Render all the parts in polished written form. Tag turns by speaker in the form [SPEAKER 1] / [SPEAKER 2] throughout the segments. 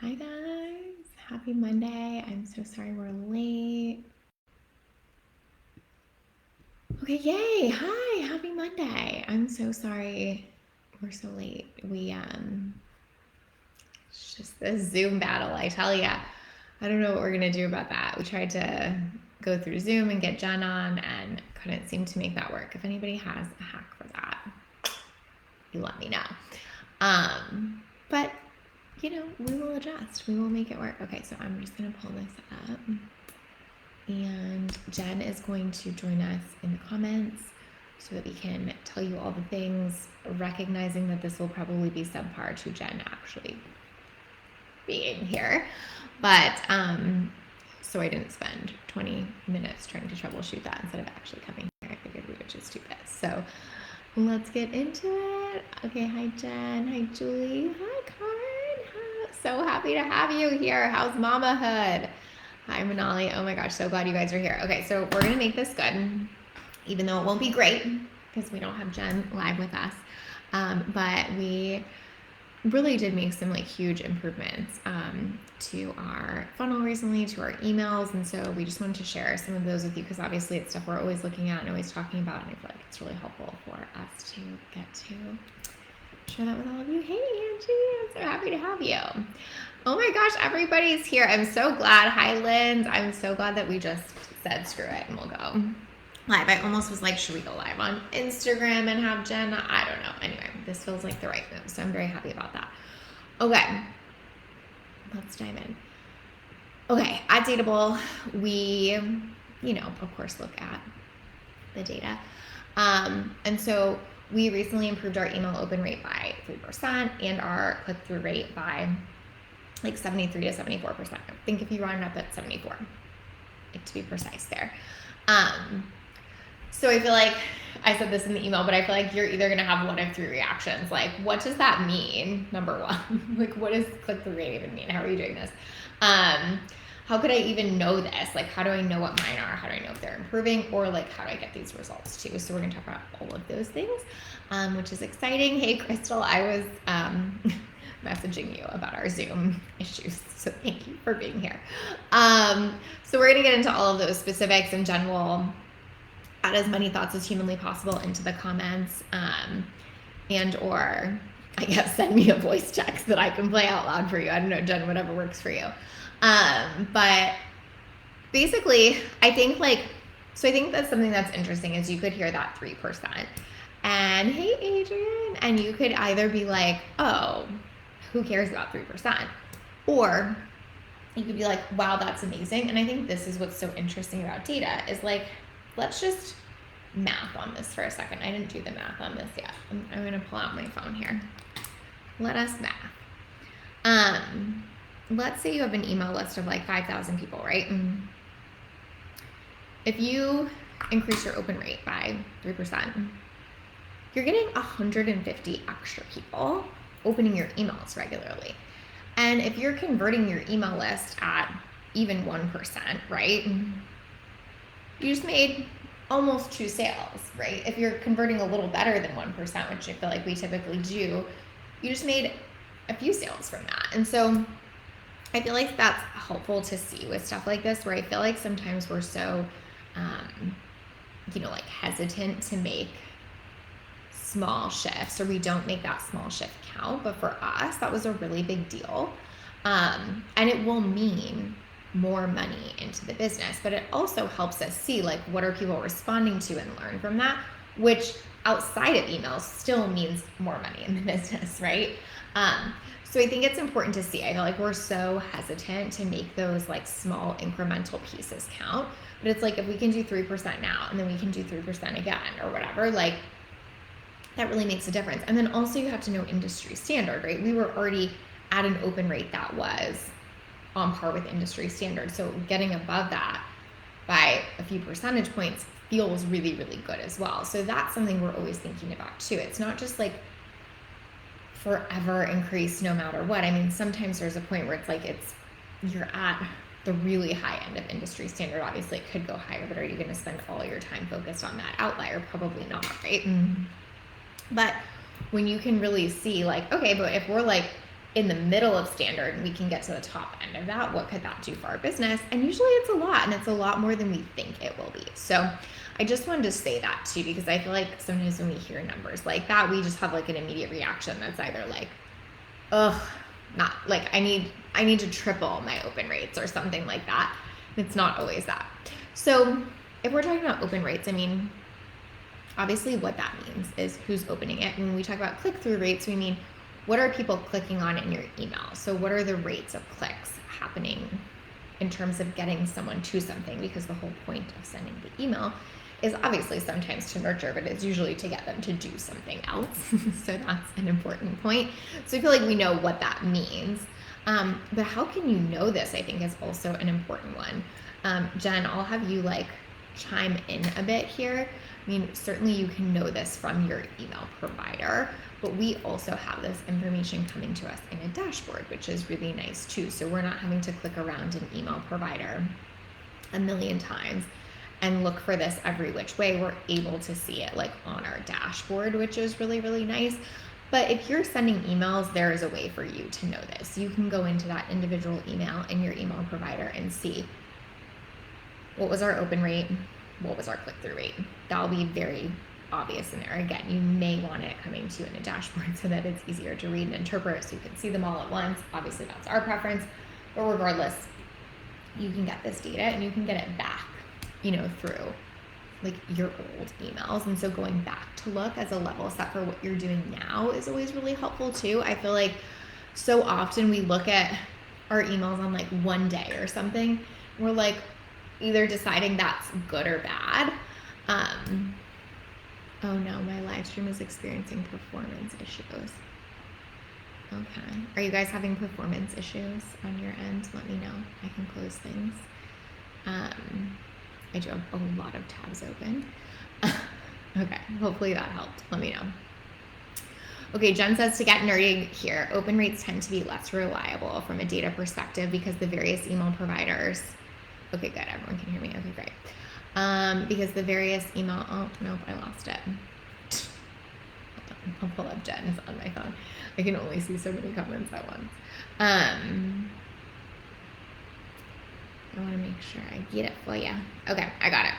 [SPEAKER 1] Hi guys, happy Monday. I'm so sorry we're late. Okay, yay. Hi, happy Monday. I'm so sorry we're so late. It's just the Zoom battle, I tell ya. I don't know what we're gonna do about that. We tried to go through Zoom and get Jen on and couldn't seem to make that work. If anybody has a hack for that, you let me know. But we will adjust. We will make it work. Okay, so I'm just gonna pull this up. And Jen is going to join us in the comments so that we can tell you all the things, recognizing that this will probably be subpar to Jen actually being here. But so I didn't spend 20 minutes trying to troubleshoot that instead of actually coming here. I figured we would just do this. So let's get into it. Okay, hi Jen, hi Julie, hi Karen. So happy to have you here. How's mamahood? Hi Manali. Oh my gosh, so glad you guys are here. Okay, so we're gonna make this good, even though it won't be great because we don't have Jen live with us. But we really did make some huge improvements to our funnel recently, to our emails, and so we just wanted to share some of those with you because obviously it's stuff we're always looking at and always talking about, and I feel like it's really helpful for us to get to share that with all of you. Hey Angie, I'm so happy to have you. Oh my gosh, everybody's here. I'm so glad. Hi Linz. I'm so glad that we just said screw it and we'll go live. I almost was like, should we go live on Instagram and have Jen? I don't know. Anyway, this feels like the right move, so I'm very happy about that. Okay, let's dive in. Okay, at Datable, we, of course, look at the data. And so we recently improved our email open rate by 3% and our click-through rate by 73 to 74%. I think if you round it up at 74, to be precise there. So I feel like I said this in the email, but I feel like you're either going to have one of three reactions. What does that mean? Number one, what does click-through rate even mean? How are you doing this? How could I even know this? How do I know what mine are? How do I know if they're improving? Or how do I get these results too? So we're going to talk about all of those things, which is exciting. Hey, Crystal, I was messaging you about our Zoom issues. So thank you for being here. So we're going to get into all of those specifics, and Jen will add as many thoughts as humanly possible into the comments, and or I guess send me a voice text that I can play out loud for you. I don't know, Jen, whatever works for you. But basically, I think so I think that's something that's interesting is you could hear that 3%. And hey, Adrian, and you could either be like, oh, who cares about 3%? Or you could be like, wow, that's amazing. And I think this is what's so interesting about data is let's just math on this for a second. I didn't do the math on this yet. I'm going to pull out my phone here. Let us math. Let's say you have an email list of 5,000 people, right? If you increase your open rate by 3%, you're getting 150 extra people opening your emails regularly. And if you're converting your email list at even 1%, right? You just made almost 2 sales, right? If you're converting a little better than 1%, which I feel like we typically do, you just made a few sales from that. And so I feel like that's helpful to see with stuff like this, where I feel like sometimes we're so, hesitant to make small shifts, or we don't make that small shift count. But for us, that was a really big deal. And it will mean more money into the business, but it also helps us see what are people responding to and learn from that, which outside of emails still means more money in the business, right? So I think it's important to see. I feel like we're so hesitant to make those small incremental pieces count, but it's if we can do 3% now and then we can do 3% again or whatever, that really makes a difference. And then also you have to know industry standard, right? We were already at an open rate that was on par with industry standard. So getting above that by a few percentage points feels really, really good as well. So that's something we're always thinking about too. It's not just forever increase no matter what. I mean, sometimes there's a point where it's you're at the really high end of industry standard. Obviously it could go higher, but are you going to spend all your time focused on that outlier? Probably not, right? But when you can really see okay, but if we're in the middle of standard and we can get to the top end of that, what could that do for our business? And usually it's a lot, and it's a lot more than we think it will be. So I just wanted to say that too, because I feel like sometimes when we hear numbers like that, we just have like an immediate reaction that's either like, ugh, not like I need to triple my open rates or something like that. It's not always that. So if we're talking about open rates, I mean, obviously what that means is who's opening it. When we talk about click-through rates, we mean what are people clicking on in your email? So what are the rates of clicks happening in terms of getting someone to something? Because the whole point of sending the email is obviously sometimes to nurture, but it's usually to get them to do something else. So that's an important point. So I feel like we know what that means. But how can you know this, I think, is also an important one. Jen, I'll have you like chime in a bit here. I mean, certainly you can know this from your email provider, but we also have this information coming to us in a dashboard, which is really nice too. So we're not having to click around an email provider a million times and look for this every which way. We're able to see it like on our dashboard, which is really, really nice. But if you're sending emails, there is a way for you to know this. You can go into that individual email in your email provider and see what was our open rate, what was our click-through rate. That'll be very obvious in there. Again, you may want it coming to you in a dashboard so that it's easier to read and interpret so you can see them all at once. Obviously, that's our preference. But regardless, you can get this data and you can get it back, through like your old emails. And so going back to look as a level set for what you're doing now is always really helpful too. I feel like so often we look at our emails on like one day or something. We're like either deciding that's good or bad. Oh no, my live stream is experiencing performance issues. Okay. Are you guys having performance issues on your end? Let me know. I can close things. I do have a lot of tabs open. Okay, hopefully that helped. Let me know. Okay, Jen says to get nerdy here, open rates tend to be less reliable from a data perspective because the various email providers. Okay, good. Everyone can hear me. Okay, great. Because the various email. Oh nope, I lost it. I'll pull up Jen's on my phone. I can only see so many comments at once. I want to make sure I get it for you. Okay, I got it.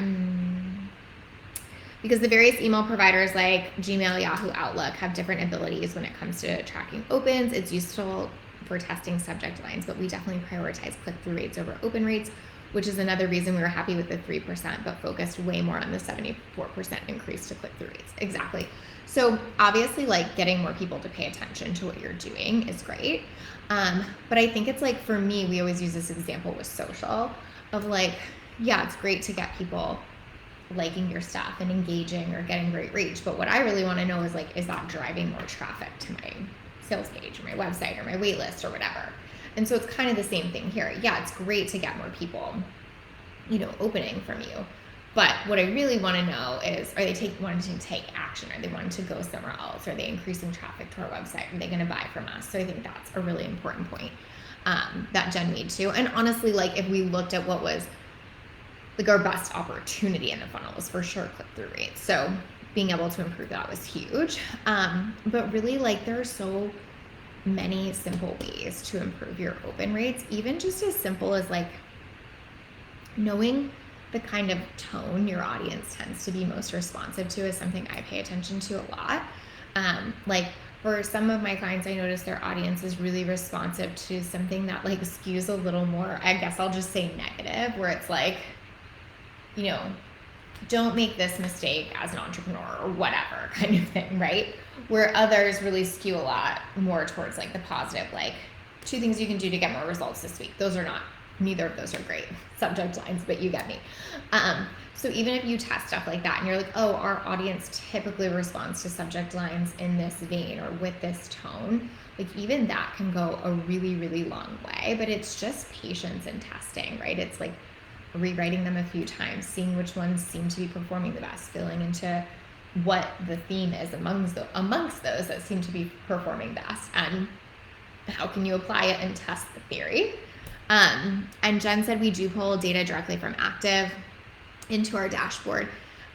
[SPEAKER 1] Because the various email providers like Gmail, Yahoo, Outlook have different abilities when it comes to tracking opens. It's useful for testing subject lines, but we definitely prioritize click-through rates over open rates, which is another reason we were happy with the 3%, but focused way more on the 74% increase to click-through rates. Exactly. So obviously, like getting more people to pay attention to what you're doing is great. But I think it's like, for me, we always use this example with social of like, yeah, it's great to get people liking your stuff and engaging or getting great reach. But what I really want to know is like, is that driving more traffic to my sales page or my website or my wait list or whatever? And so it's kind of the same thing here. Yeah, it's great to get more people, opening from you. But what I really want to know is, are they wanting to take action? Are they wanting to go somewhere else? Are they increasing traffic to our website? Are they going to buy from us? So I think that's a really important point that Jen made too. And honestly, like if we looked at what was like our best opportunity in the funnel was for sure click-through rates. So being able to improve that was huge. But really, like there are so many simple ways to improve your open rates, even just as simple as like knowing the kind of tone your audience tends to be most responsive to is something I pay attention to a lot. Like for some of my clients, I notice their audience is really responsive to something that like skews a little more, I guess I'll just say negative, where it's like, don't make this mistake as an entrepreneur or whatever kind of thing, right? Where others really skew a lot more towards like the positive, like 2 things you can do to get more results this week. Neither of those are great subject lines, but you get me. So even if you test stuff like that and you're like, oh, our audience typically responds to subject lines in this vein or with this tone, like even that can go a really, really long way. But it's just patience and testing, right? It's like rewriting them a few times, seeing which ones seem to be performing the best, filling into what the theme is amongst those that seem to be performing best, and how can you apply it and test the theory. And Jen said we do pull data directly from Active into our dashboard.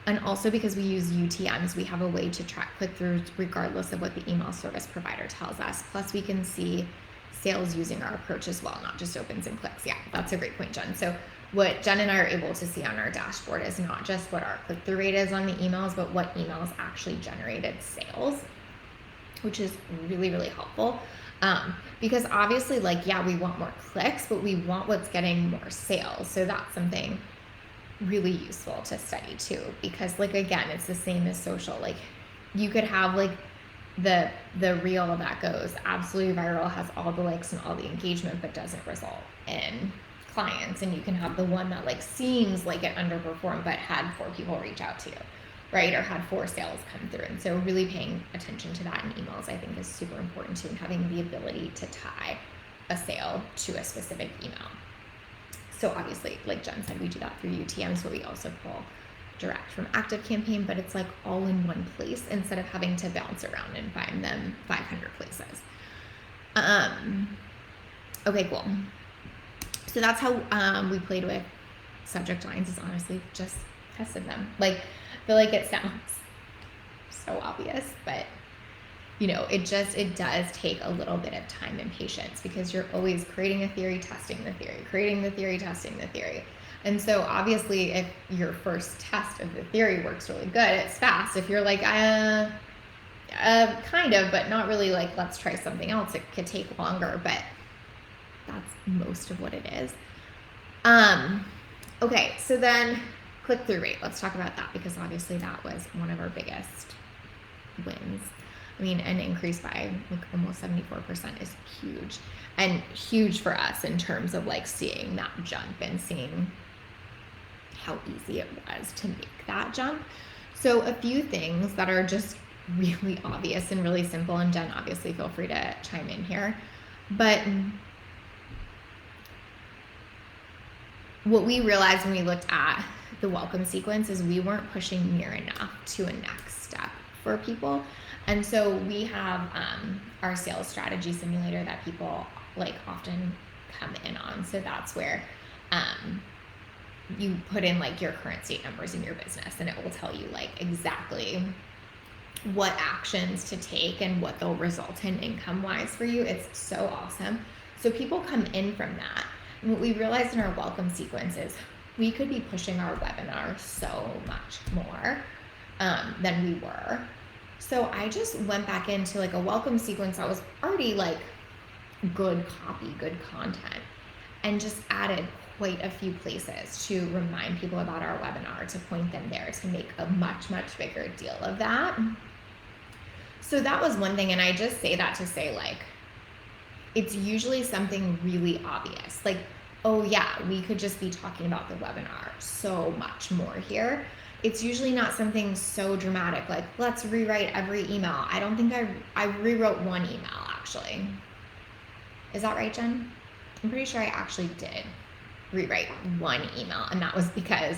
[SPEAKER 1] And also because we use UTMs, we have a way to track click-throughs regardless of what the email service provider tells us. Plus we can see sales using our approach as well, not just opens and clicks. Yeah, that's a great point, Jen. So what Jen and I are able to see on our dashboard is not just what our click-through rate is on the emails, but what emails actually generated sales, which is really, really helpful. Because obviously, like, yeah, we want more clicks, but we want what's getting more sales. So that's something really useful to study too, because like, again, it's the same as social. Like, you could have like the reel that goes absolutely viral, has all the likes and all the engagement, but doesn't result in clients. And you can have the one that like seems like it underperformed, but had 4 people reach out to you, right? Or had 4 sales come through. And so really paying attention to that in emails, I think, is super important too, and having the ability to tie a sale to a specific email. So obviously, like Jen said, we do that through UTMs, but we also pull direct from ActiveCampaign, but it's like all in one place instead of having to bounce around and find them 500 places. Okay, cool. So that's how we played with subject lines, is honestly just tested them. Like, I feel like it sounds so obvious, but you know, it does take a little bit of time and patience, because you're always creating a theory, testing the theory, creating the theory, testing the theory. And so obviously, if your first test of the theory works really good, it's fast. If you're like, kind of, but not really, like, let's try something else, it could take longer, but that's most of what it is. Okay, so then click-through rate. Let's talk about that, because obviously that was one of our biggest wins. I mean, an increase by like almost 74% is huge, and huge for us in terms of like seeing that jump and seeing how easy it was to make that jump. So a few things that are just really obvious and really simple, and Jen, obviously feel free to chime in here, but what we realized when we looked at the welcome sequence is we weren't pushing near enough to a next step for people. And so we have our sales strategy simulator that people like often come in on. So that's where you put in like your current state numbers in your business, and it will tell you like exactly what actions to take and what they'll result in income wise for you. It's so awesome. So people come in from that. And what we realized in our welcome sequence is we could be pushing our webinar so much more than we were. So I just went back into like a welcome sequence that was already like good copy, good content, and just added quite a few places to remind people about our webinar, to point them there, to make a much, much bigger deal of that. So that was one thing. And I just say that to say, like, it's usually something really obvious. Like, oh yeah, we could just be talking about the webinar so much more here. It's usually not something so dramatic, like let's rewrite every email. I don't think I rewrote one email, actually. Is that right, Jen? I'm pretty sure I actually did rewrite one email, and that was because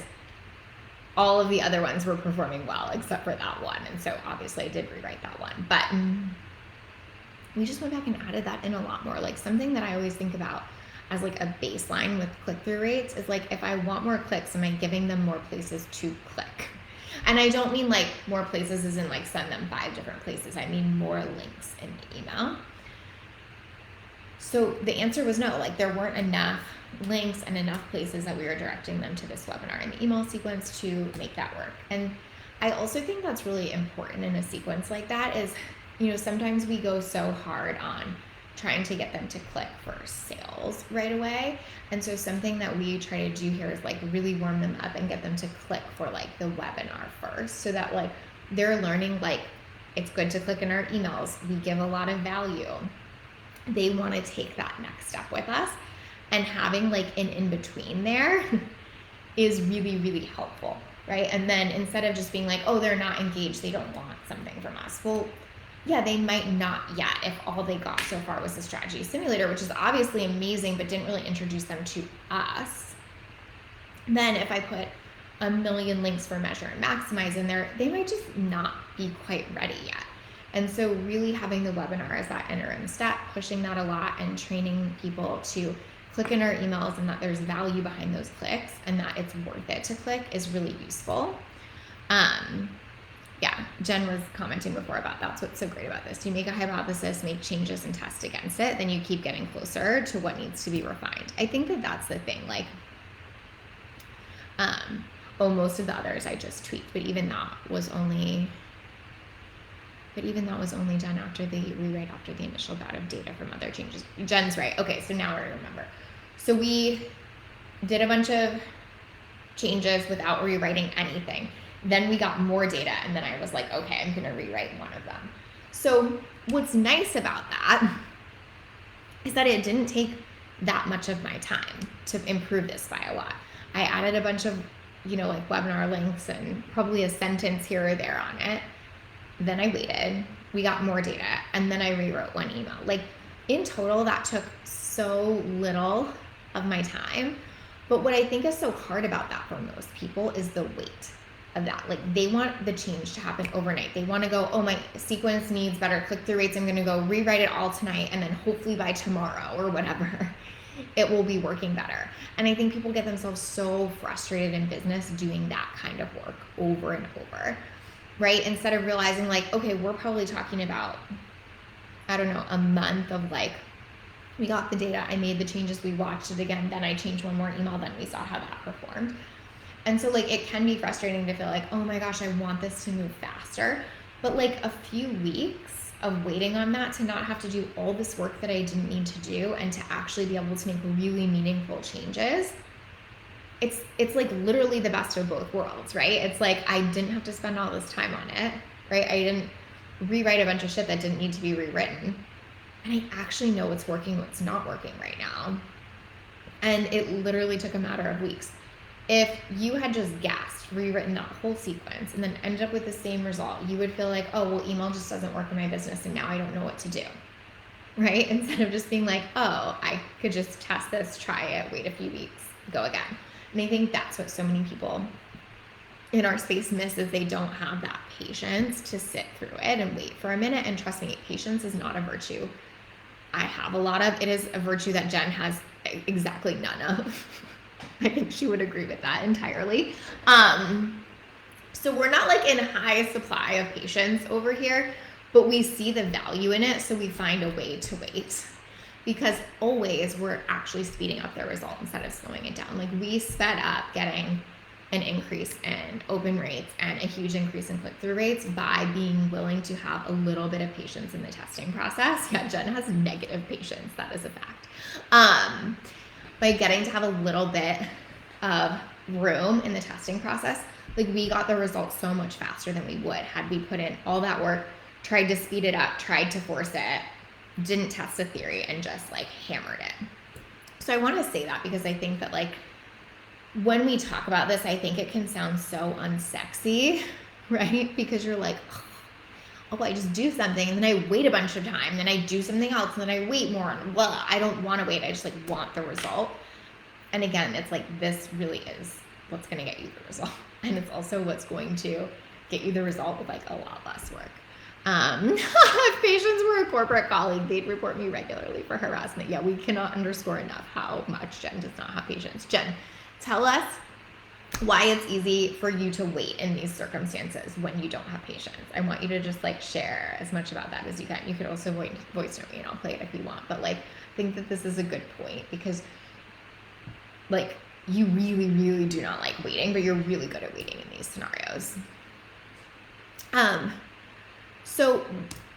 [SPEAKER 1] all of the other ones were performing well except for that one. And so obviously I did rewrite that one, but we just went back and added that in a lot more. Like, something that I always think about as like a baseline with click-through rates is like, if I want more clicks, am I giving them more places to click? And I don't mean like more places as in like send them 5 different places. I mean more links in the email. So the answer was no. Like, there weren't enough links and enough places that we were directing them to this webinar in the email sequence to make that work. And I also think that's really important in a sequence like that is, you know, sometimes we go so hard on trying to get them to click for sales right away. And so something that we try to do here is like really warm them up and get them to click for like the webinar first, so that like they're learning like it's good to click in our emails. We give a lot of value. They want to take that next step with us, and having like an in-between there is really, really helpful, right? And then instead of just being like, oh, they're not engaged, they don't want something from us. Well, yeah, they might not yet if all they got so far was the strategy simulator, which is obviously amazing, but didn't really introduce them to us. Then if I put a million links for measure and maximize in there, they might just not be quite ready yet. And so really having the webinar as that interim step, pushing that a lot and training people to click in our emails, and that there's value behind those clicks and that it's worth it to click, is really useful. Yeah, Jen was commenting before about that's what's so great about this. You make a hypothesis, make changes, and test against it, then you keep getting closer to what needs to be refined. I think that that's the thing. Like, most of the others I just tweaked, but even that was only done after the rewrite after the initial bout of data from other changes. Jen's right. Okay, so now I remember. So we did a bunch of changes without rewriting anything. Then we got more data, and then I was like, okay, I'm gonna rewrite one of them. So what's nice about that is that it didn't take that much of my time to improve this by a lot. I added a bunch of, like webinar links and probably a sentence here or there on it. Then I waited, we got more data, and then I rewrote one email. Like, in total, that took so little of my time. But what I think is so hard about that for most people is the wait of that. Like, they want the change to happen overnight. They want to go, oh, my sequence needs better click-through rates. I'm going to go rewrite it all tonight, and then hopefully by tomorrow or whatever, it will be working better. And I think people get themselves so frustrated in business doing that kind of work over and over, right? Instead of realizing, like, okay, we're probably talking about, I don't know, a month of like, we got the data, I made the changes, we watched it again, then I changed one more email, then we saw how that performed. And so, like, it can be frustrating to feel like, oh my gosh, I want this to move faster. But like a few weeks of waiting on that to not have to do all this work that I didn't need to do and to actually be able to make really meaningful changes, it's like literally the best of both worlds, right? It's like I didn't have to spend all this time on it, right? I didn't rewrite a bunch of shit that didn't need to be rewritten. And I actually know what's working, what's not working right now. And it literally took a matter of weeks. If you had just guessed, rewritten that whole sequence, and then ended up with the same result, you would feel like, oh, well, email just doesn't work in my business, and now I don't know what to do, right? Instead of just being like, oh, I could just test this, try it, wait a few weeks, go again. And I think that's what so many people in our space miss, is they don't have that patience to sit through it and wait for a minute. And trust me, patience is not a virtue I have a lot of. It is a virtue that Jen has exactly none of. I think she would agree with that entirely. So we're not like in high supply of patience over here, but we see the value in it, so we find a way to wait. Because always we're actually speeding up their result instead of slowing it down. Like, we sped up getting an increase in open rates and a huge increase in click-through rates by being willing to have a little bit of patience in the testing process. Yeah, Jen has negative patience, that is a fact. By getting to have a little bit of room in the testing process, like, we got the results so much faster than we would had we put in all that work, tried to speed it up, tried to force it, didn't test the theory, and just like hammered it. So I want to say that because I think that, like, when we talk about this, I think it can sound so unsexy, right? Because you're like, oh, I just do something and then I wait a bunch of time, then I do something else and then I wait more, and well, I don't want to wait, I just like want the result. And again, it's like, this really is what's going to get you the result, and it's also what's going to get you the result with like a lot less work. If patients were a corporate colleague, they'd report me regularly for harassment. Yeah, we cannot underscore enough how much Jen does not have patience. Jen, tell us why it's easy for you to wait in these circumstances when you don't have patience. I want you to just like share as much about that as you can. You could also voice note me and I'll play it if you want. But like, I think that this is a good point, because like, you really, really do not like waiting, but you're really good at waiting in these scenarios. So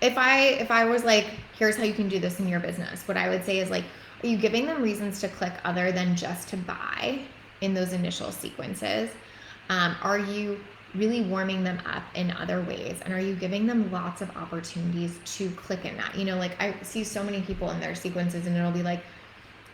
[SPEAKER 1] if I was like, here's how you can do this in your business, what I would say is like, are you giving them reasons to click other than just to buy in those initial sequences? Are you really warming them up in other ways? And are you giving them lots of opportunities to click in that? You know, like, I see so many people in their sequences and it'll be like,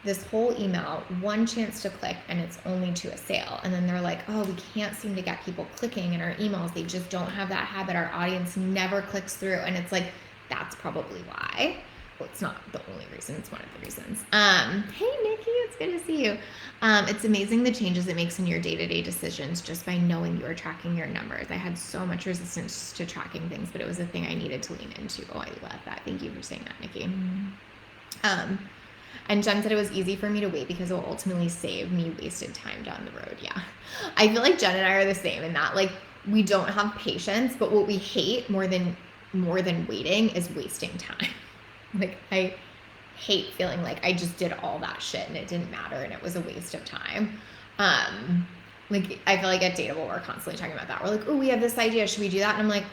[SPEAKER 1] this whole email, one chance to click, and it's only to a sale. And then they're like, oh, we can't seem to get people clicking in our emails. They just don't have that habit. Our audience never clicks through. And it's like, that's probably why. Well, it's not the only reason, it's one of the reasons. Hey, Nikki, it's good to see you. It's amazing the changes it makes in your day-to-day decisions just by knowing you're tracking your numbers. I had so much resistance to tracking things, but it was a thing I needed to lean into. Oh, I love that. Thank you for saying that, Nikki. And Jen said it was easy for me to wait because it will ultimately save me wasted time down the road. Yeah. I feel like Jen and I are the same in that, like, we don't have patience, but what we hate more than waiting is wasting time. Like, I hate feeling like I just did all that shit and it didn't matter and it was a waste of time. Like, I feel like at Datable, we're constantly talking about that. We're like, oh, we have this idea. Should we do that? And I'm like,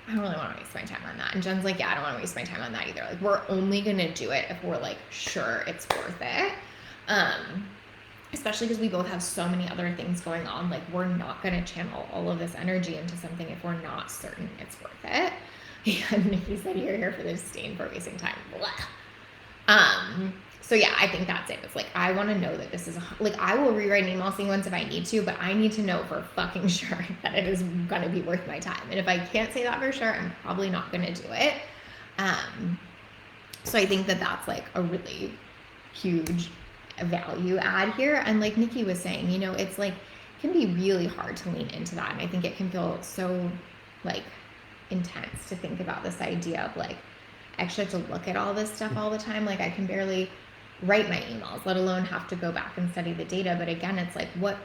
[SPEAKER 1] I don't really want to waste my time on that. And Jen's like, yeah, I don't want to waste my time on that either. Like, we're only going to do it if we're like, sure, it's worth it. Especially because we both have so many other things going on. Like, we're not going to channel all of this energy into something if we're not certain it's worth it. And Nikki said, you're here for the disdain for wasting time. Blah. So yeah, I think that's it. It's like, I want to know that this is, like, I will rewrite an email sequence if I need to, but I need to know for fucking sure that it is going to be worth my time. And if I can't say that for sure, I'm probably not going to do it. So I think that that's like a really huge value add here. And like Nikki was saying, you know, it's like, it can be really hard to lean into that. And I think it can feel so like intense to think about this idea of like, I actually have to look at all this stuff all the time. Like, I can barely write my emails, let alone have to go back and study the data. But again, it's like, what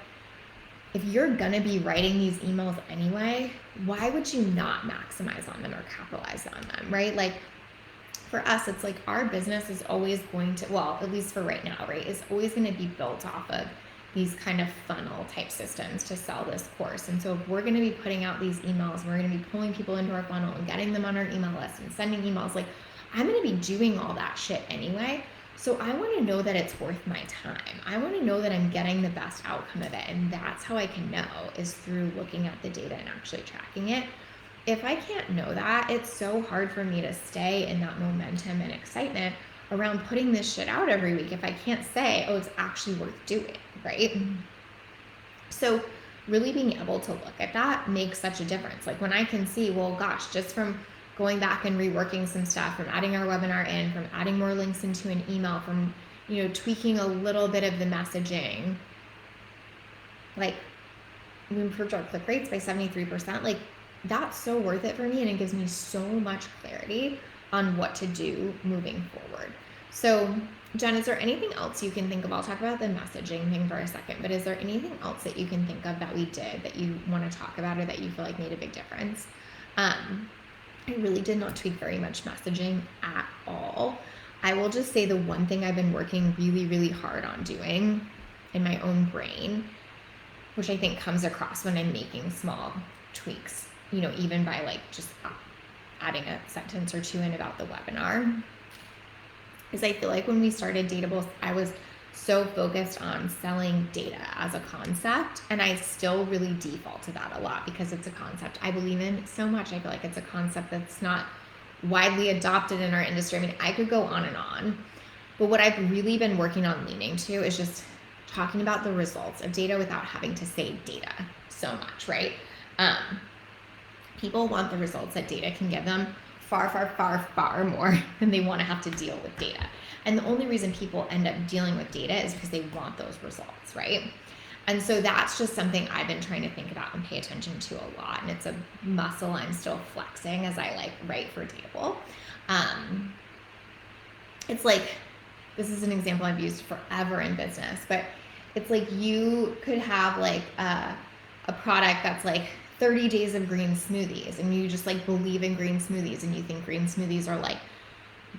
[SPEAKER 1] if you're gonna be writing these emails anyway, why would you not maximize on them or capitalize on them, right? Like, for us, it's like our business is always going to, well, at least for right now, right, is always going to be built off of these kind of funnel type systems to sell this course. And so if we're going to be putting out these emails, we're going to be pulling people into our funnel and getting them on our email list and sending emails, like, I'm going to be doing all that shit anyway. So I want to know that it's worth my time. I want to know that I'm getting the best outcome of it. And that's how I can know, is through looking at the data and actually tracking it. If I can't know that, it's so hard for me to stay in that momentum and excitement around putting this shit out every week if I can't say, oh, it's actually worth doing, right? So really being able to look at that makes such a difference. Like, when I can see, well, gosh, just from going back and reworking some stuff, from adding our webinar in, from adding more links into an email, from, you know, tweaking a little bit of the messaging, like, we improved our click rates by 73%. Like, that's so worth it for me, and it gives me so much clarity on what to do moving forward. So, Jen, is there anything else you can think of? I'll talk about the messaging thing for a second, but is there anything else that you can think of that we did that you want to talk about or that you feel like made a big difference? I really did not tweak very much messaging at all. I will just say the one thing I've been working really, really hard on doing in my own brain, which I think comes across when I'm making small tweaks, you know, even by like just adding a sentence or two in about the webinar, is I feel like when we started Datable, I was so focused on selling data as a concept, and I still really default to that a lot because it's a concept I believe in so much. I feel like it's a concept that's not widely adopted in our industry. I mean, I could go on, but what I've really been working on leaning to is just talking about the results of data without having to say data so much, right? People want the results that data can give them far, far, far, far more than they want to have to deal with data. And the only reason people end up dealing with data is because they want those results, right? And so that's just something I've been trying to think about and pay attention to a lot. And it's a muscle I'm still flexing as I like write for Datable. It's like, this is an example I've used forever in business, but it's like you could have like a product that's like 30 days of green smoothies, and you just like believe in green smoothies, and you think green smoothies are like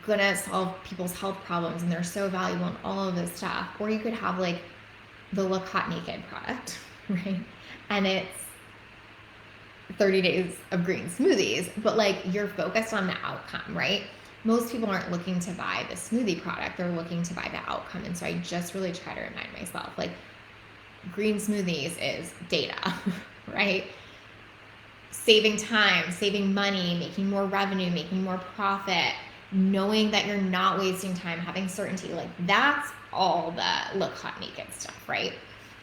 [SPEAKER 1] gonna solve people's health problems and they're so valuable and all of this stuff. Or you could have like the Look Hot Naked product, right? And it's 30 days of green smoothies, but like you're focused on the outcome, right? Most people aren't looking to buy the smoothie product, they're looking to buy the outcome. And so I just really try to remind myself, like, green smoothies is data, right? Saving time, saving money, making more revenue, making more profit, knowing that you're not wasting time, having certainty, like that's all the Look Hot Naked stuff, right?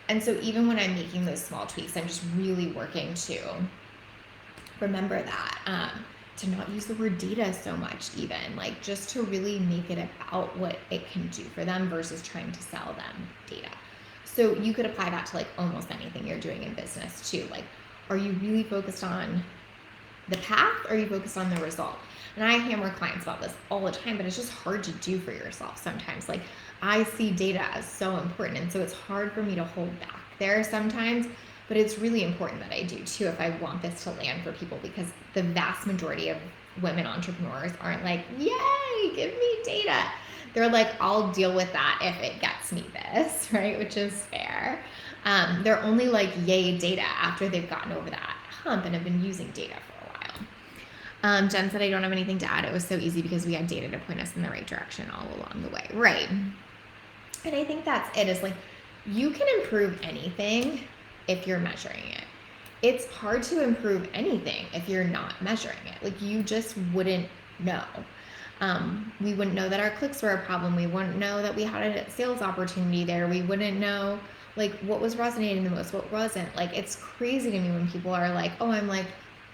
[SPEAKER 1] And so even when I'm making those small tweaks, I'm just really working to remember that, to not use the word data so much, even like just to really make it about what it can do for them versus trying to sell them data. So you could apply that to like almost anything you're doing in business too. Like, are you really focused on the path, or are you focused on the result? And I hammer clients about this all the time, but it's just hard to do for yourself sometimes. Like, I see data as so important, and so it's hard for me to hold back there sometimes but it's really important that I do too if I want this to land for people, because the vast majority of women entrepreneurs aren't like, yay, give me data. They're like, I'll deal with that if it gets me this, right? Which is fair. They're only like, yay, data after they've gotten over that hump and have been using data for a while. Jen said, I don't have anything to add. It was so easy because we had data to point us in the right direction all along the way. Right. And I think that's it, is like, you can improve anything if you're measuring it. It's hard to improve anything if you're not measuring it. Like, you just wouldn't know. We wouldn't know that our clicks were a problem. We wouldn't know that we had a sales opportunity there. We wouldn't know like what was resonating the most, what wasn't. Like, it's crazy to me when people are like, oh, I'm like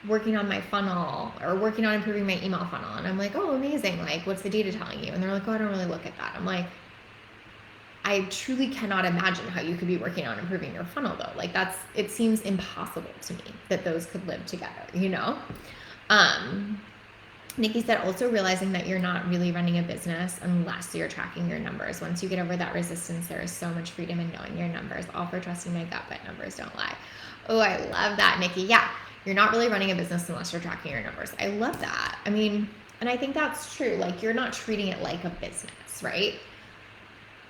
[SPEAKER 1] working on my funnel or working on improving my email funnel. And I'm like, oh, amazing. Like, what's the data telling you? And they're like, oh, I don't really look at that. I'm like, I truly cannot imagine how you could be working on improving your funnel though. Like, it seems impossible to me that those could live together, you know? Nikki said, also realizing that you're not really running a business unless you're tracking your numbers. Once you get over that resistance, there is so much freedom in knowing your numbers. All for trusting my gut, but numbers don't lie. Oh, I love that, Nikki. Yeah, you're not really running a business unless you're tracking your numbers. I love that. I mean, and I think that's true. Like, you're not treating it like a business, right?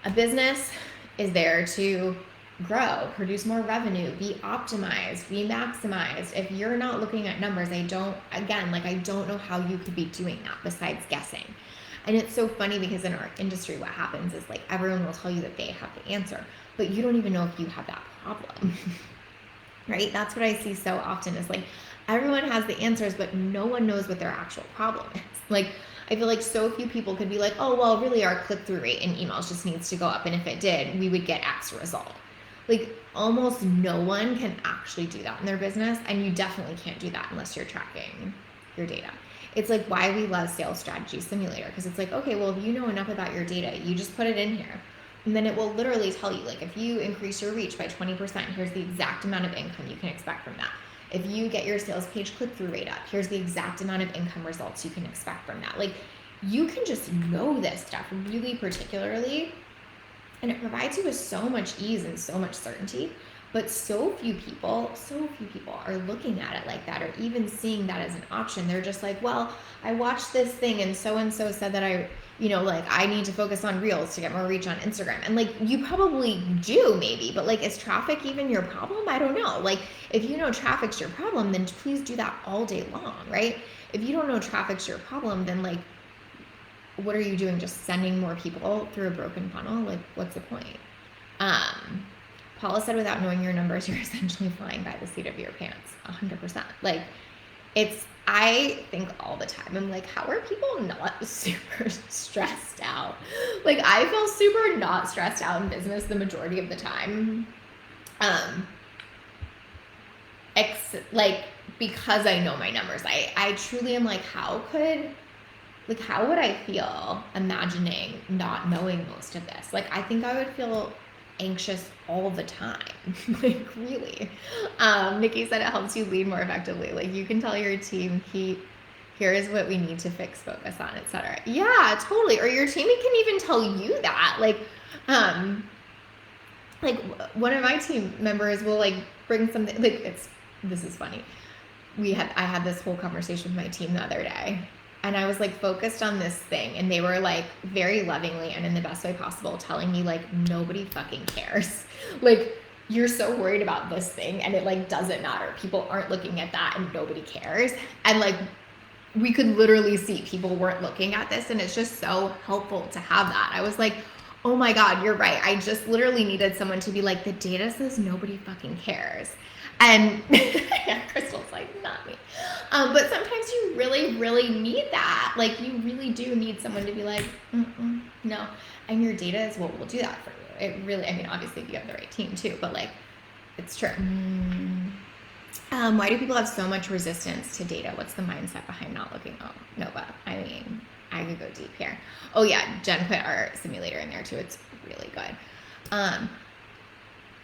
[SPEAKER 1] A business is there to grow, produce more revenue, be optimized, be maximized. If you're not looking at numbers, I don't know how you could be doing that besides guessing. And it's so funny because in our industry, what happens is like everyone will tell you that they have the answer, but you don't even know if you have that problem, right? That's what I see so often is like everyone has the answers, but no one knows what their actual problem is. Like, I feel like so few people could be like, oh, well, really our click-through rate in emails just needs to go up. And if it did, we would get X result. Like, almost no one can actually do that in their business. And you definitely can't do that unless you're tracking your data. It's like why we love Sales Strategy Simulator. Because it's like, okay, well, if you know enough about your data, you just put it in here. And then it will literally tell you, like, if you increase your reach by 20%, here's the exact amount of income you can expect from that. If you get your sales page click-through rate up, here's the exact amount of income results you can expect from that. Like, you can just know this stuff really particularly, and it provides you with so much ease and so much certainty. But so few people are looking at it like that, or even seeing that as an option. They're just like, well, I watched this thing and so said that I need to focus on reels to get more reach on Instagram. And like, you probably do maybe, but like, is traffic even your problem? I don't know. Like, if you know traffic's your problem, then please do that all day long, right? If you don't know traffic's your problem, then like, what are you doing? Just sending more people through a broken funnel? Like, what's the point? Paula said, without knowing your numbers, you're essentially flying by the seat of your pants. 100%. Like, I think all the time, I'm like, how are people not super stressed out? Like, I feel super not stressed out in business the majority of the time. Because I know my numbers. I truly am like, how would I feel imagining not knowing most of this? Like, I think I would feel anxious all the time. Like, really. Nikki said it helps you lead more effectively. Like, you can tell your team, here's what we need to fix, focus on, etc. Yeah, totally. Or your team can even tell you that. Like one of my team members will like bring something, like, this is funny. I had this whole conversation with my team the other day. And I was like focused on this thing, and they were like very lovingly and in the best way possible telling me like, nobody fucking cares. Like, you're so worried about this thing and it like doesn't matter. People aren't looking at that and nobody cares. And like, we could literally see people weren't looking at this, and it's just so helpful to have that. I was like, oh my God, you're right. I just literally needed someone to be like, the data says nobody fucking cares. And yeah, Crystal's like, not me. But sometimes you really, really need that. Like, you really do need someone to be like, no. And your data is what will do that for you. It really, I mean, obviously if you have the right team too, but like, it's true. Why do people have so much resistance to data? What's the mindset behind not looking? Oh, Nova. I mean, I could go deep here. Oh yeah, Jen put our simulator in there too. It's really good.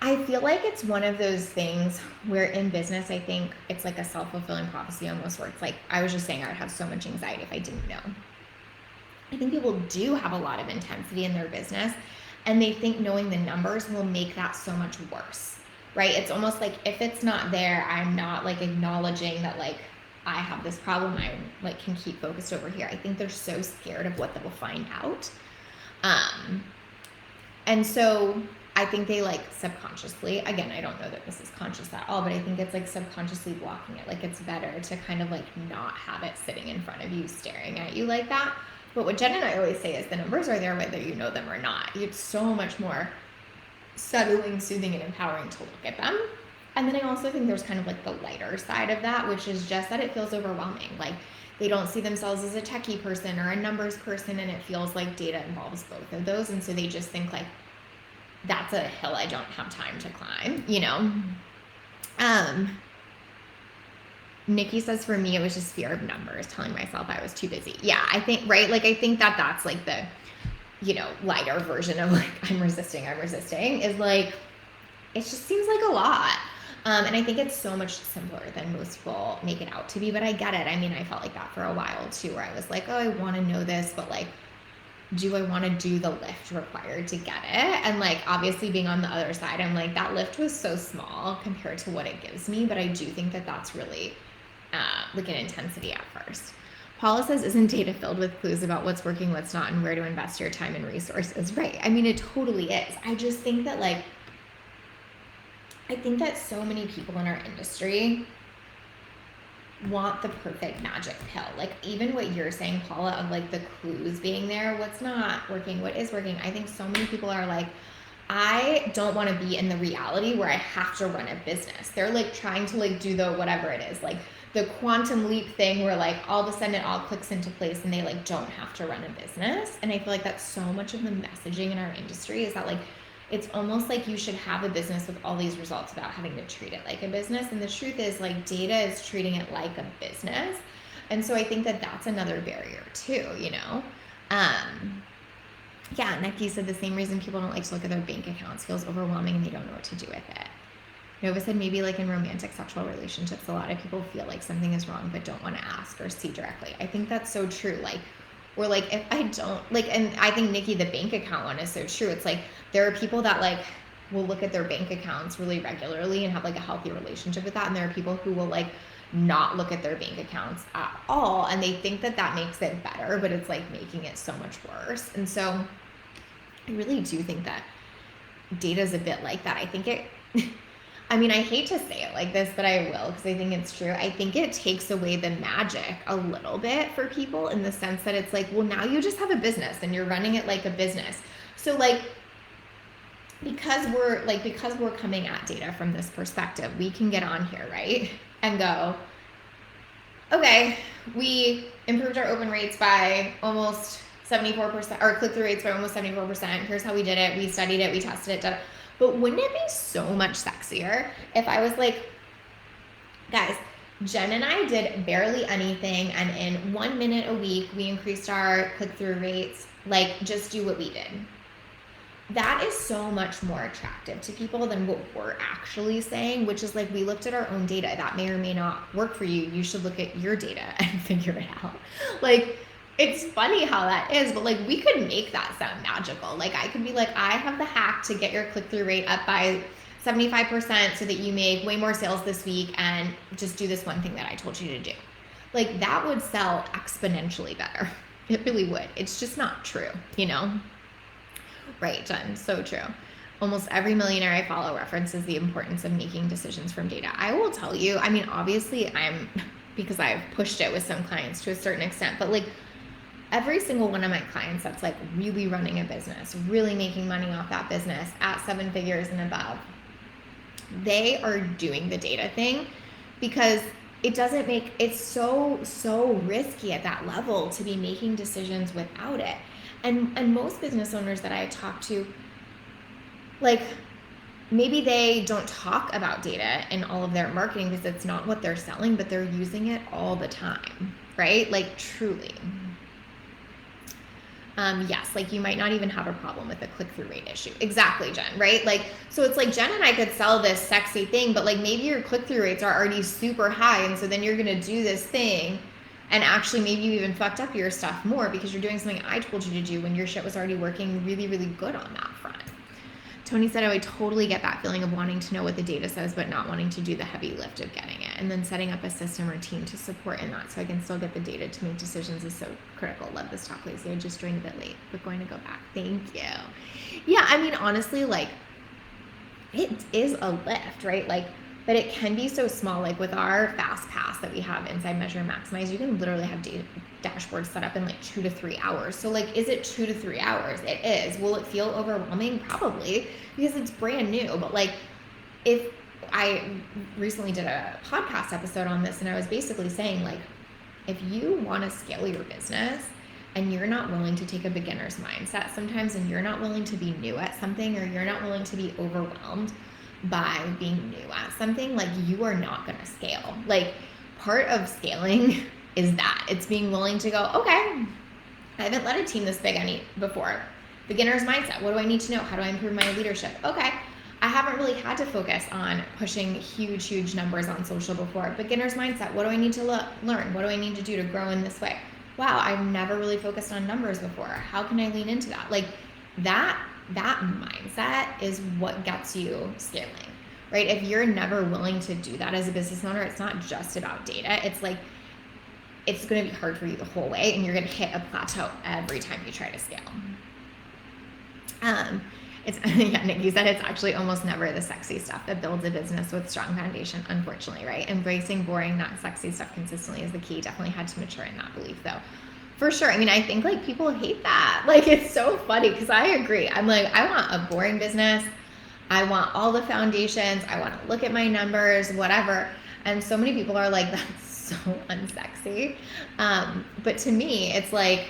[SPEAKER 1] I feel like it's one of those things where in business, I think it's like a self-fulfilling prophecy almost, where it's like, I was just saying I would have so much anxiety if I didn't know. I think people do have a lot of intensity in their business, and they think knowing the numbers will make that so much worse, right? It's almost like if it's not there, I'm not like acknowledging that like I have this problem. I like can keep focused over here. I think they're so scared of what they will find out. And so I think they like subconsciously, again, I don't know that this is conscious at all, but I think it's like subconsciously blocking it. Like it's better to kind of like not have it sitting in front of you, staring at you like that. But what Jen and I always say is the numbers are there whether you know them or not. It's so much more settling, soothing, and empowering to look at them. And then I also think there's kind of like the lighter side of that, which is just that it feels overwhelming. Like they don't see themselves as a techie person or a numbers person, and it feels like data involves both of those. And so they just think like, that's a hill I don't have time to climb, you know? Nikki says, for me, it was just fear of numbers, telling myself I was too busy. Yeah, I think, right? Like, I think that that's like the, you know, lighter version of like, I'm resisting, is like, it just seems like a lot. And I think it's so much simpler than most people make it out to be, but I get it. I mean, I felt like that for a while too, where I was like, oh, I want to know this, but like, do I want to do the lift required to get it? And like, obviously being on the other side, I'm like, that lift was so small compared to what it gives me. But I do think that that's really like an intensity at first. Paula says, isn't data filled with clues about what's working, what's not, and where to invest your time and resources? Right. I mean, it totally is. I just think that like, I think that so many people in our industry want the perfect magic pill. Like even what you're saying, Paula, of like the clues being there, what's not working, what is working. I think so many people are like, I don't want to be in the reality where I have to run a business. They're like trying to like do the whatever it is, like the quantum leap thing where like all of a sudden it all clicks into place and they like don't have to run a business. And I feel like that's so much of the messaging in our industry is that like it's almost like you should have a business with all these results without having to treat it like a business. And the truth is like data is treating it like a business. And so I think that that's another barrier too, you know? Yeah, Nikki said the same reason people don't like to look at their bank accounts feels overwhelming and they don't know what to do with it. Nova said maybe like in romantic sexual relationships, a lot of people feel like something is wrong but don't want to ask or see directly. I think that's so true. Like, or like if I don't like, and I think Nikki, the bank account one is so true. It's like there are people that like will look at their bank accounts really regularly and have like a healthy relationship with that, and there are people who will like not look at their bank accounts at all, and they think that that makes it better, but it's like making it so much worse. And so I really do think that data is a bit like that. I think it I mean, I hate to say it like this, but I will because I think it's true. I think it takes away the magic a little bit for people in the sense that it's like, well, now you just have a business and you're running it like a business. So like, because we're coming at data from this perspective, we can get on here, right? And go, okay, we improved our open rates by almost 74%, or click-through rates by almost 74%. Here's how we did it. We studied it. We tested it. But wouldn't it be so much sexier if I was like, guys, Jen and I did barely anything, and in 1 minute a week, we increased our click-through rates. Like, just do what we did. That is so much more attractive to people than what we're actually saying, which is like, we looked at our own data. That may or may not work for you. You should look at your data and figure it out. Like, it's funny how that is, but like we could make that sound magical. Like I could be like, I have the hack to get your click-through rate up by 75% so that you make way more sales this week and just do this one thing that I told you to do. Like that would sell exponentially better. It really would. It's just not true, you know? Right, Jen, so true. Almost every millionaire I follow references the importance of making decisions from data. I will tell you, I mean, obviously because I've pushed it with some clients to a certain extent, but like every single one of my clients that's like really running a business, really making money off that business at 7 figures and above, they are doing the data thing because it's so risky at that level to be making decisions without it. And most business owners that I talk to, like maybe they don't talk about data in all of their marketing because it's not what they're selling, but they're using it all the time, right? Like truly. Yes, like you might not even have a problem with the click-through rate issue. Exactly, Jen, right? Like, so it's like Jen and I could sell this sexy thing, but like maybe your click-through rates are already super high. And so then you're going to do this thing and actually maybe you even fucked up your stuff more because you're doing something I told you to do when your shit was already working really, really good on that front. Tony said, I would totally get that feeling of wanting to know what the data says, but not wanting to do the heavy lift of getting it. And then setting up a system or team to support in that so I can still get the data to make decisions is so critical. Love this talk, Lacey. I just joined a bit late, but going to go back. Thank you. Yeah, I mean, honestly, like, it is a lift, right? Like, but it can be so small. Like with our fast pass that we have inside Measure and Maximize, you can literally have data dashboards set up in like 2 to 3 hours. So like, is it 2 to 3 hours? It is. Will it feel overwhelming? Probably, because it's brand new. But like, if I recently did a podcast episode on this, and I was basically saying, like, if you want to scale your business and you're not willing to take a beginner's mindset sometimes, and you're not willing to be new at something, or you're not willing to be overwhelmed by being new at something, like, you are not going to scale. Like, part of scaling is that it's being willing to go, okay, I haven't led a team this big before. Beginner's mindset. What do I need to know? How do I improve my leadership? Okay. I haven't really had to focus on pushing huge numbers on social before. Beginner's mindset. What do I need to learn? What do I need to do to grow in this way? Wow, I've never really focused on numbers before. How can I lean into that? Like, that mindset is what gets you scaling, right? If you're never willing to do that as a business owner, it's not just about data. It's like, it's going to be hard for you the whole way, and you're going to hit a plateau every time you try to scale. Yeah, Nikki said it's actually almost never the sexy stuff that builds a business with strong foundation, unfortunately, right? Embracing boring, not sexy stuff consistently is the key. Definitely had to mature in that belief, though. For sure. I mean, I think like people hate that. Like, it's so funny because I agree. I'm like, I want a boring business. I want all the foundations. I want to look at my numbers, whatever. And so many people are like, that's so unsexy. But to me, it's like,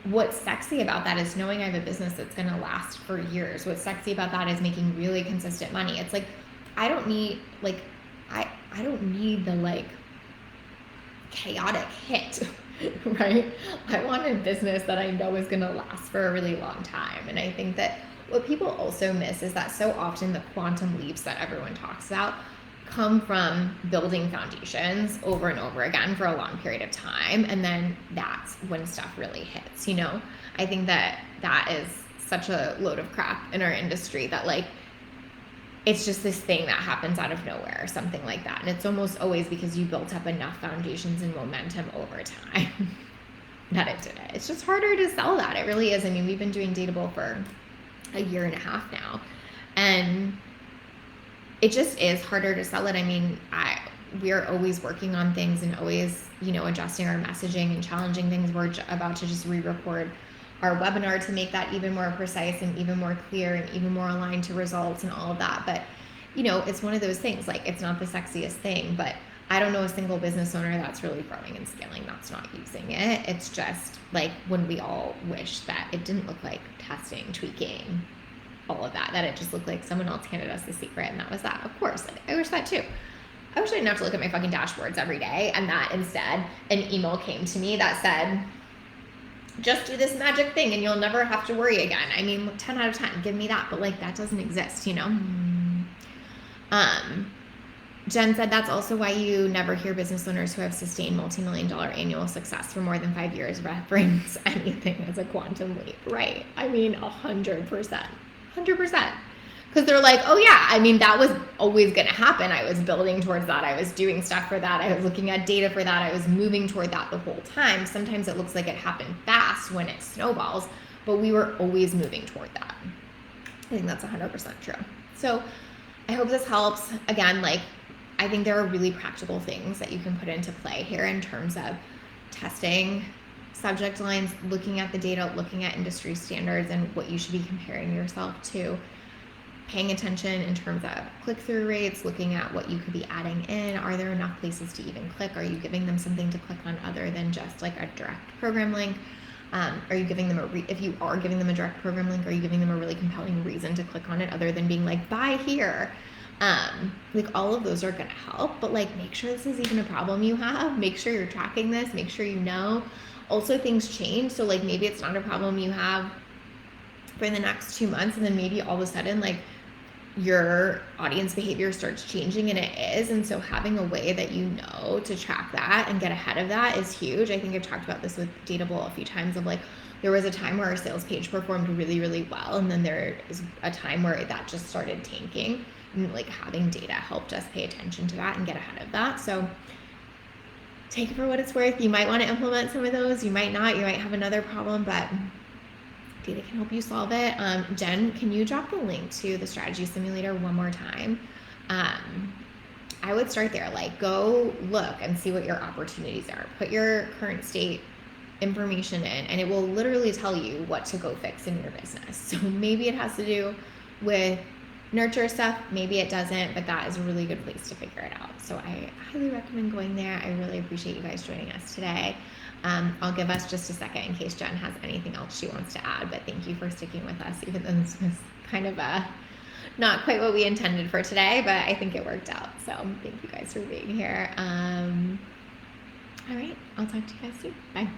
[SPEAKER 1] what's sexy about that is knowing I have a business that's going to last for years. What's sexy about that is making really consistent money. It's like, I don't need the like chaotic hit, right? I want a business that I know is going to last for a really long time. And I think that what people also miss is that so often the quantum leaps that everyone talks about come from building foundations over and over again for a long period of time. And then that's when stuff really hits, you know? I think that is such a load of crap in our industry that like, it's just this thing that happens out of nowhere or something like that. And it's almost always because you built up enough foundations and momentum over time that it did it. It's just harder to sell that. It really is. I mean, we've been doing Datable for a year and a half now, and it just is harder to sell it. I mean, we are always working on things and always, you know, adjusting our messaging and challenging things. We're about to just re-record our webinar to make that even more precise and even more clear and even more aligned to results and all of that. But, you know, it's one of those things, like, it's not the sexiest thing, but I don't know a single business owner that's really growing and scaling that's not using it. It's just like when we all wish that it didn't look like testing, tweaking, all of that it just looked like someone else handed us the secret and that was that. Of course, I wish that too. I wish I didn't have to look at my fucking dashboards every day, and that instead an email came to me that said, just do this magic thing and you'll never have to worry again. I mean, 10 out of 10, give me that. But like, that doesn't exist, you know? Jen said that's also why you never hear business owners who have sustained multi-million-dollar annual success for more than 5 years reference anything as a quantum leap, right? I mean, 100%. 100%. Because they're like, oh yeah, I mean, that was always going to happen. I was building towards that. I was doing stuff for that. I was looking at data for that. I was moving toward that the whole time. Sometimes it looks like it happened fast when it snowballs, but we were always moving toward that. I think that's 100% true. So I hope this helps. Again, like, I think there are really practical things that you can put into play here in terms of testing subject lines, looking at the data, looking at industry standards and what you should be comparing yourself to, paying attention in terms of click-through rates, looking at what you could be adding in. Are there enough places to even click? Are you giving them something to click on other than just like a direct program link? Are you giving them if you are giving them a direct program link, are you giving them a really compelling reason to click on it other than being like, buy here? Like, all of those are going to help, but like, make sure this is even a problem you have. Make sure you're tracking this. Make sure you know. Also, things change. So like, maybe it's not a problem you have for the next 2 months, and then maybe all of a sudden, like, your audience behavior starts changing, and it is. And so having a way that you know to track that and get ahead of that is huge. I think I've talked about this with Datable a few times of like, there was a time where our sales page performed really, really well. And then there is a time where that just started tanking, and like having data helped us pay attention to that and get ahead of that. So take it for what it's worth. You might want to implement some of those. You might not. You might have another problem, but data can help you solve it. Jen, can you drop the link to the strategy simulator one more time? I would start there. Like, go look and see what your opportunities are. Put your current state information in, and it will literally tell you what to go fix in your business. So maybe it has to do with nurture stuff, maybe it doesn't, but that is a really good place to figure it out. So I highly recommend going there. I really appreciate you guys joining us today. I'll give us just a second in case Jen has anything else she wants to add, but thank you for sticking with us, even though this was kind of not quite what we intended for today, but I think it worked out. So thank you guys for being here. All right, I'll talk to you guys soon. Bye.